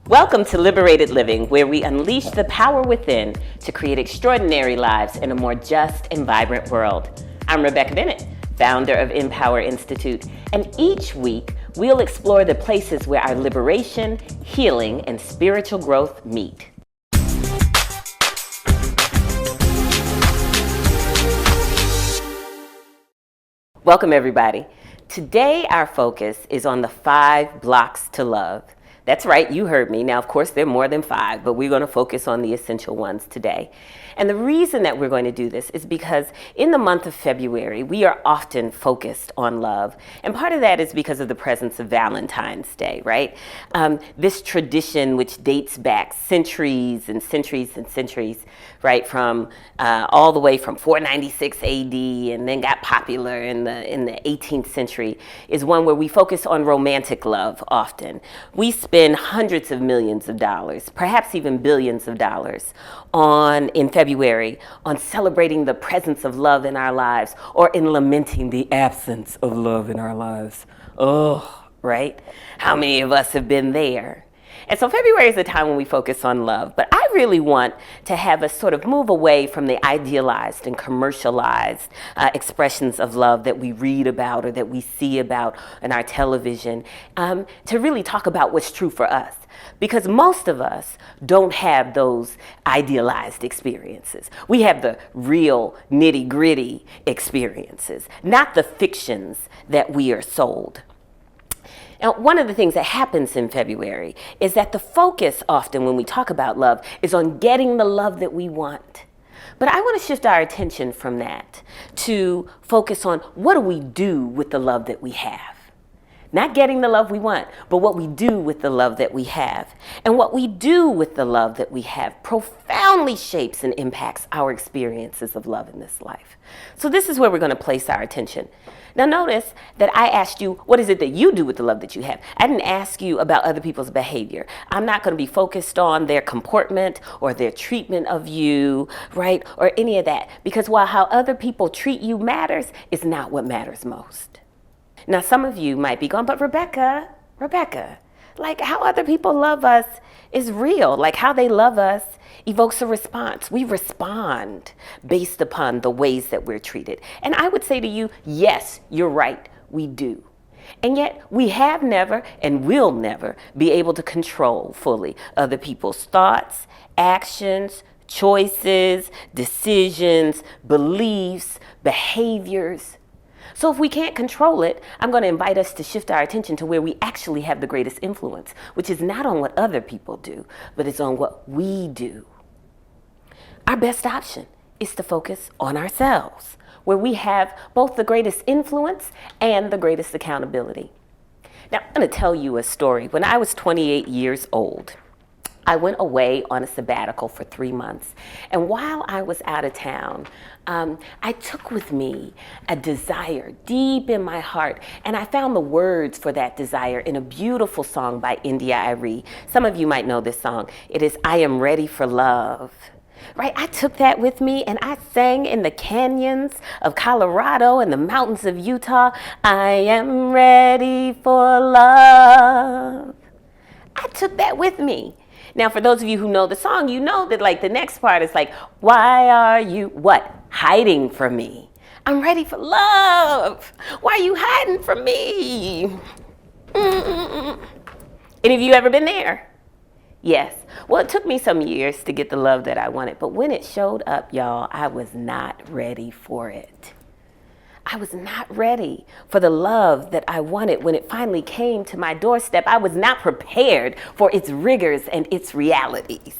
Welcome to Liberated Living, where we unleash the power within to create extraordinary lives in a more just and vibrant world. I'm Rebeccah Bennett, founder of InPower Institute, and each week we'll explore the places where our liberation, healing, and spiritual growth meet. Welcome, everybody. Today, our focus is on the 5 blocks to love. That's right, you heard me. Now, of course, there are more than 5, but we're going to focus on the essential ones today. And the reason that we're going to do this is because in the month of February, we are often focused on love. And part of that is because of the presence of Valentine's Day, right? This tradition, which dates back centuries and centuries and centuries, right? From all the way from 496 AD and then got popular in the 18th century, is one where we focus on romantic love often. We spend hundreds of millions of dollars, perhaps even billions of dollars, in February on celebrating the presence of love in our lives or in lamenting the absence of love in our lives. Oh, right? How many of us have been there? And so February is a time when we focus on love, but I really want to have us sort of move away from the idealized and commercialized expressions of love that we read about or that we see about in our television, to really talk about what's true for us. Because most of us don't have those idealized experiences. We have the real nitty-gritty experiences, not the fictions that we are sold. Now, one of the things that happens in February is that the focus often when we talk about love is on getting the love that we want. But I want to shift our attention from that to focus on what do we do with the love that we have. Not getting the love we want, but what we do with the love that we have. And what we do with the love that we have profoundly shapes and impacts our experiences of love in this life. So this is where we're going to place our attention. Now notice that I asked you, what is it that you do with the love that you have? I didn't ask you about other people's behavior. I'm not going to be focused on their comportment or their treatment of you, right? Or any of that. Because while how other people treat you matters, it's not what matters most. Now, some of you might be going, but Rebeccah, like how other people love us is real. Like how they love us evokes a response. We respond based upon the ways that we're treated. And I would say to you, yes, you're right, we do. And yet we have never and will never be able to control fully other people's thoughts, actions, choices, decisions, beliefs, behaviors. So if we can't control it, I'm going to invite us to shift our attention to where we actually have the greatest influence, which is not on what other people do, but it's on what we do. Our best option is to focus on ourselves, where we have both the greatest influence and the greatest accountability. Now, I'm going to tell you a story. When I was 28 years old, I went away on a sabbatical for 3 months. And while I was out of town, I took with me a desire deep in my heart. And I found the words for that desire in a beautiful song by India.Arie. Some of you might know this song. It is, I Am Ready for Love. Right? I took that with me and I sang in the canyons of Colorado and the mountains of Utah. I am ready for love. I took that with me. Now, for those of you who know the song, you know that like the next part is like, why are you, what? Hiding from me. I'm ready for love. Why are you hiding from me? Any of you ever been there? Yes. Well, it took me some years to get the love that I wanted, but when it showed up, y'all, I was not ready for it. I was not ready for the love that I wanted when it finally came to my doorstep. I was not prepared for its rigors and its realities.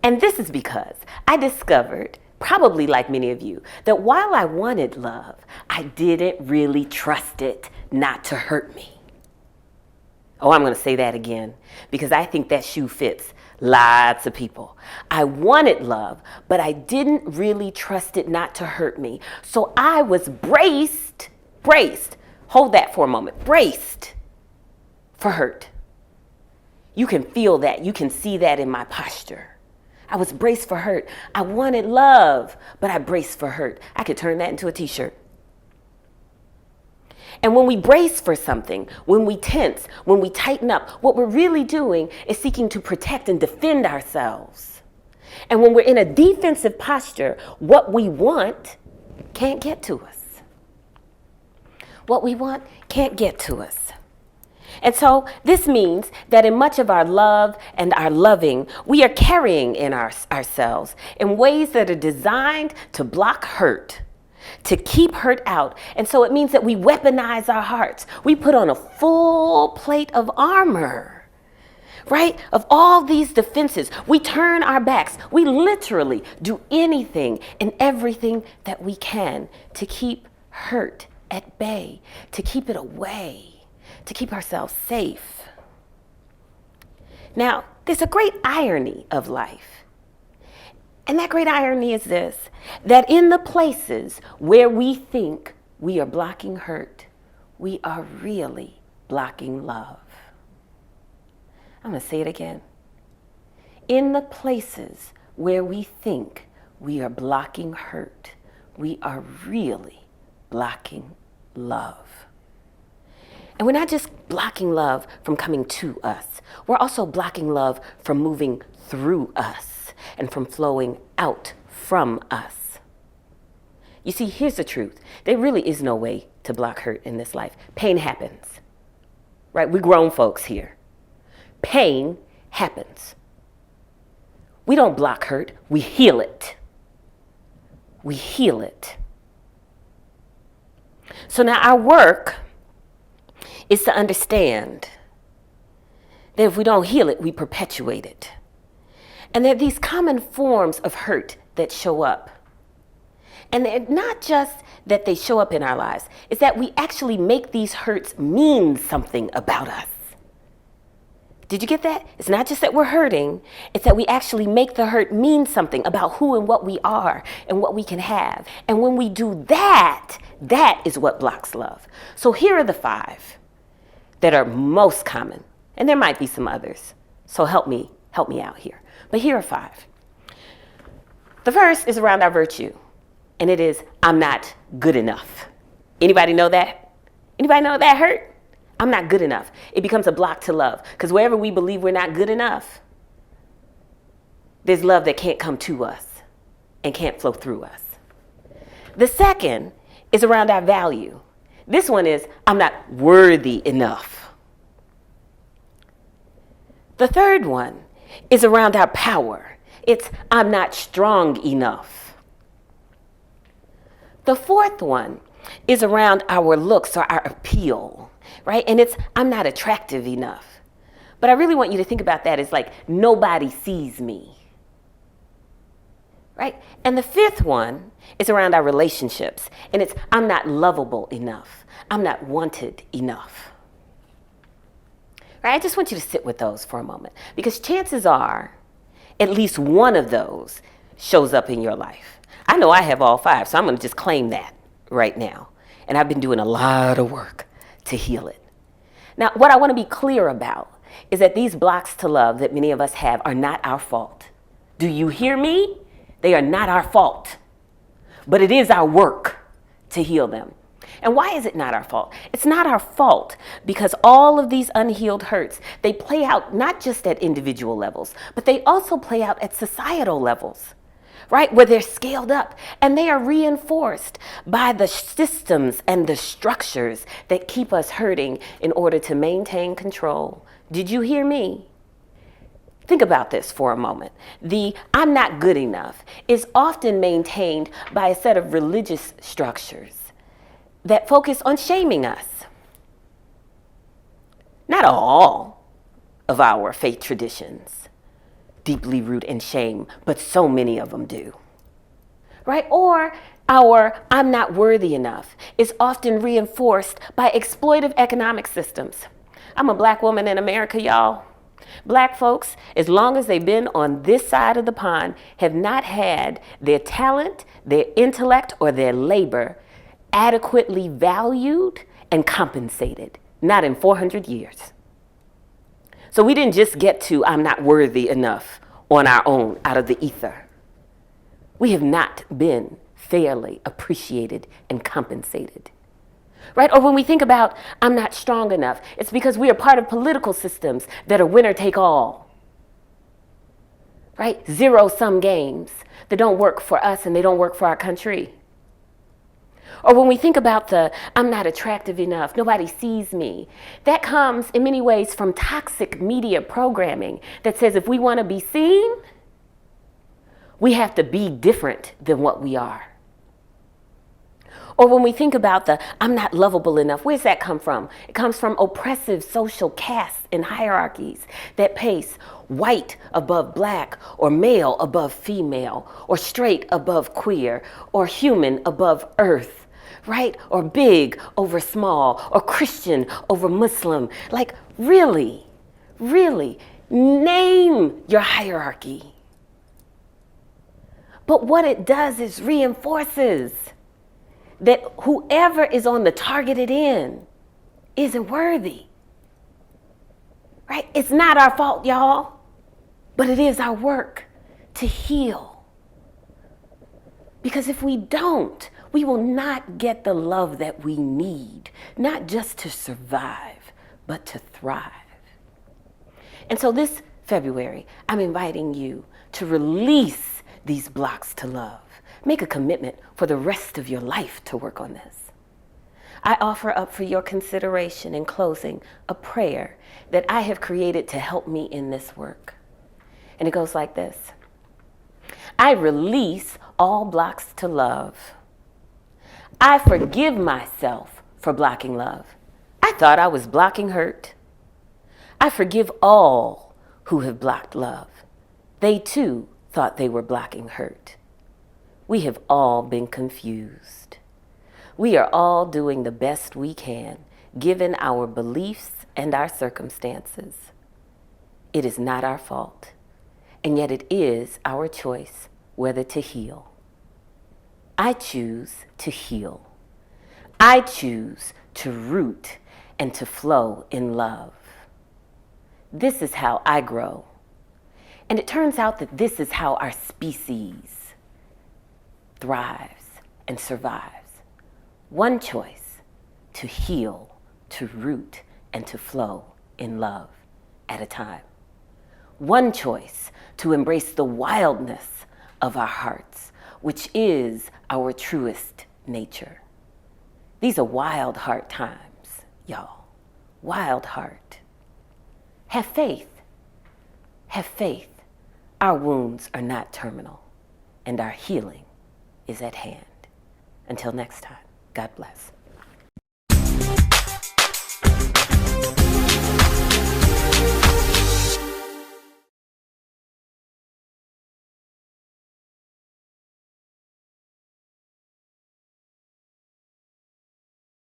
And this is because I discovered, probably like many of you, that while I wanted love, I didn't really trust it not to hurt me. Oh, I'm going to say that again because I think that shoe fits lots of people. I wanted love, but I didn't really trust it not to hurt me. So I was braced, hold that for a moment, braced for hurt. You can feel that. You can see that in my posture. I was braced for hurt. I wanted love, but I braced for hurt. I could turn that into a t-shirt. And when we brace for something, when we tense, when we tighten up, what we're really doing is seeking to protect and defend ourselves. And when we're in a defensive posture, what we want can't get to us. What we want can't get to us. And so this means that in much of our love and our loving, we are carrying in ourselves in ways that are designed to block hurt, to keep hurt out. And so it means that we weaponize our hearts. We put on a full plate of armor, right? Of all these defenses. We turn our backs. We literally do anything and everything that we can to keep hurt at bay, to keep it away, to keep ourselves safe. Now, there's a great irony of life. And that great irony is this, that in the places where we think we are blocking hurt, we are really blocking love. I'm going to say it again. In the places where we think we are blocking hurt, we are really blocking love. And we're not just blocking love from coming to us. We're also blocking love from moving through us and from flowing out from us. You see, here's the truth. There really is no way to block hurt in this life. Pain happens, right? We're grown folks here. Pain happens. We don't block hurt. We heal it. We heal it. So now our work is to understand that if we don't heal it, we perpetuate it. And there are these common forms of hurt that show up. And they're not just that they show up in our lives, it's that we actually make these hurts mean something about us. Did you get that? It's not just that we're hurting, it's that we actually make the hurt mean something about who and what we are and what we can have. And when we do that, that is what blocks love. So here are the 5 that are most common, and there might be some others. So help me out here. But here are 5. The first is around our virtue, and it is, I'm not good enough. Anybody know that? Anybody know that hurt? I'm not good enough. It becomes a block to love, because wherever we believe we're not good enough, there's love that can't come to us and can't flow through us. The second is around our value. This one is, I'm not worthy enough. The third one is around our power. It's, I'm not strong enough. The fourth one is around our looks or our appeal, right? And it's, I'm not attractive enough. But I really want you to think about that as like, nobody sees me. Right? And the fifth one is around our relationships. And it's, I'm not lovable enough. I'm not wanted enough. Right? I just want you to sit with those for a moment. Because chances are, at least one of those shows up in your life. I know I have all 5, so I'm going to just claim that right now. And I've been doing a lot of work to heal it. Now, what I want to be clear about is that these blocks to love that many of us have are not our fault. Do you hear me? They are not our fault, but it is our work to heal them. And why is it not our fault? It's not our fault because all of these unhealed hurts, they play out not just at individual levels, but they also play out at societal levels, right? Where they're scaled up and they are reinforced by the systems and the structures that keep us hurting in order to maintain control. Did you hear me? Think about this for a moment. The I'm not good enough is often maintained by a set of religious structures that focus on shaming us. Not all of our faith traditions deeply root in shame, but so many of them do. Right? Or our I'm not worthy enough is often reinforced by exploitive economic systems. I'm a black woman in America, y'all. Black folks, as long as they've been on this side of the pond, have not had their talent, their intellect, or their labor adequately valued and compensated. Not in 400 years. So we didn't just get to I'm not worthy enough on our own out of the ether. We have not been fairly appreciated and compensated. right? Or when we think about, I'm not strong enough, it's because we are part of political systems that are winner take all, right? Zero-sum games that don't work for us and they don't work for our country. Or when we think about I'm not attractive enough, nobody sees me, that comes in many ways from toxic media programming that says if we want to be seen, we have to be different than what we are. Or when we think about I'm not lovable enough, where's that come from? It comes from oppressive social castes and hierarchies that place white above black, or male above female, or straight above queer, or human above earth, right? Or big over small, or Christian over Muslim. Like, really, name your hierarchy. But what it does is reinforces that whoever is on the targeted end isn't worthy, right? It's not our fault, y'all, but it is our work to heal. Because if we don't, we will not get the love that we need, not just to survive, but to thrive. And so this February, I'm inviting you to release these blocks to love. Make a commitment for the rest of your life to work on this. I offer up for your consideration in closing a prayer that I have created to help me in this work. And it goes like this. I release all blocks to love. I forgive myself for blocking love. I thought I was blocking hurt. I forgive all who have blocked love. They too thought they were blocking hurt. We have all been confused. We are all doing the best we can, given our beliefs and our circumstances. It is not our fault, and yet it is our choice whether to heal. I choose to heal. I choose to root and to flow in love. This is how I grow. And it turns out that this is how our species thrives and survives. One choice: to heal, to root, and to flow in love at a time. One choice: to embrace the wildness of our hearts, which is our truest nature. These are wild heart times, y'all. Wild heart. Have faith. Have faith. Our wounds are not terminal, and our healing is at hand. Until next time, God bless.